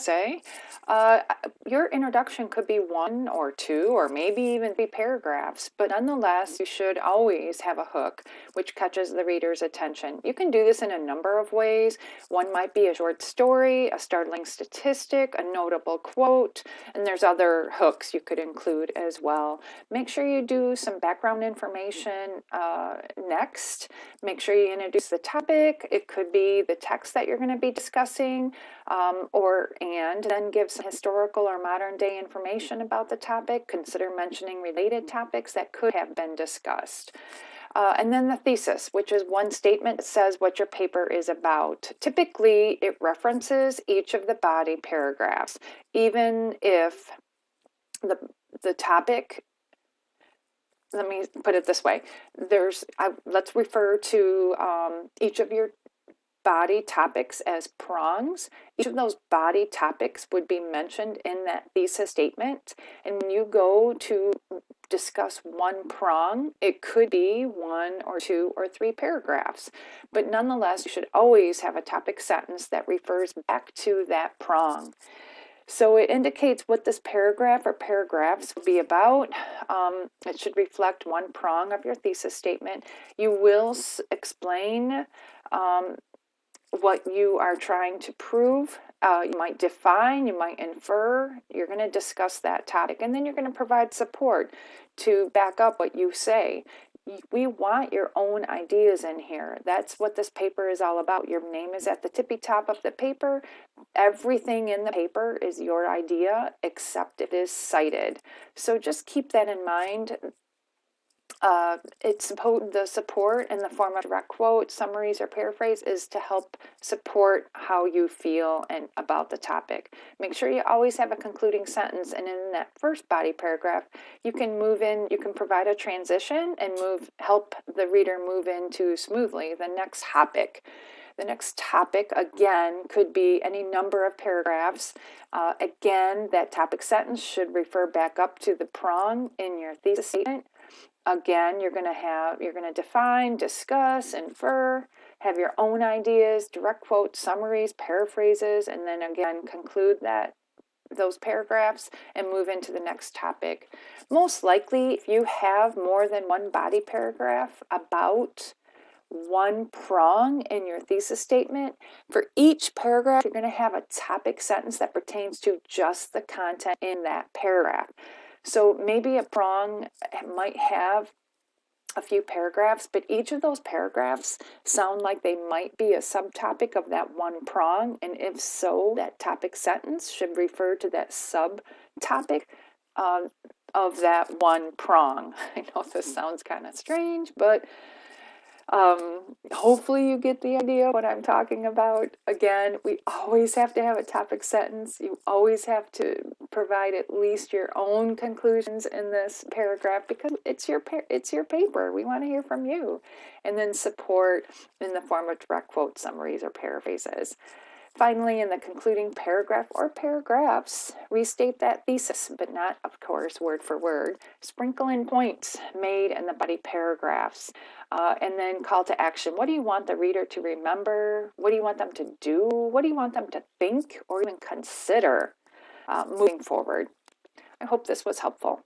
say, uh, your introduction could be one or two or maybe even be paragraphs, but nonetheless, you should always have a hook which catches the reader's attention. You can do this in a number of ways. One might be a short story, a startling statistic, a notable quote, and there's other hooks you could include as well. Make sure you do some background information next. Make sure you introduce the topic. It could be the text that you're going to be discussing, and then give some historical or modern day information about the topic. Consider mentioning related topics that could have been discussed. And then the thesis, which is one statement that says what your paper is about. Typically, it references each of the body paragraphs, even if the topic, let me put it this way, let's refer to each of your body topics as prongs. Each of those body topics would be mentioned in that thesis statement. And when you go to discuss one prong, it could be one or two or three paragraphs. But nonetheless, you should always have a topic sentence that refers back to that prong. So it indicates what this paragraph or paragraphs will be about. It should reflect one prong of your thesis statement. You will explain what you are trying to prove. You might define, you might infer, you're going to discuss that topic, and then you're going to provide support to back up what you say. We want your own ideas in here. That's what this paper is all about. Your name is at the tippy top of the paper. Everything in the paper is your idea, except it is cited. So just keep that in mind. The support in the form of direct quotes, summaries, or paraphrase is to help support how you feel and about the topic. Make sure you always have a concluding sentence, and in that first body paragraph, you can provide a transition and help the reader move into smoothly the next topic. The next topic, again, could be any number of paragraphs. Again, that topic sentence should refer back up to the prong in your thesis statement. Again, you're going to define, discuss, infer, have your own ideas, direct quotes, summaries, paraphrases, and then again conclude those paragraphs and move into the next topic. Most likely, if you have more than one body paragraph about one prong in your thesis statement, for each paragraph, you're going to have a topic sentence that pertains to just the content in that paragraph. So maybe a prong might have a few paragraphs, but each of those paragraphs sound like they might be a subtopic of that one prong, and if so, that topic sentence should refer to that subtopic of that one prong. I know this sounds kind of strange, but hopefully you get the idea of what I'm talking about. Again, we always have to have a topic sentence. You always have to provide at least your own conclusions in this paragraph because it's your paper. We want to hear from you. And then support in the form of direct quotes, summaries, or paraphrases. Finally, in the concluding paragraph or paragraphs, restate that thesis, but not, of course, word for word. Sprinkle in points made in the body paragraphs, and then call to action. What do you want the reader to remember? What do you want them to do? What do you want them to think or even consider moving forward? I hope this was helpful.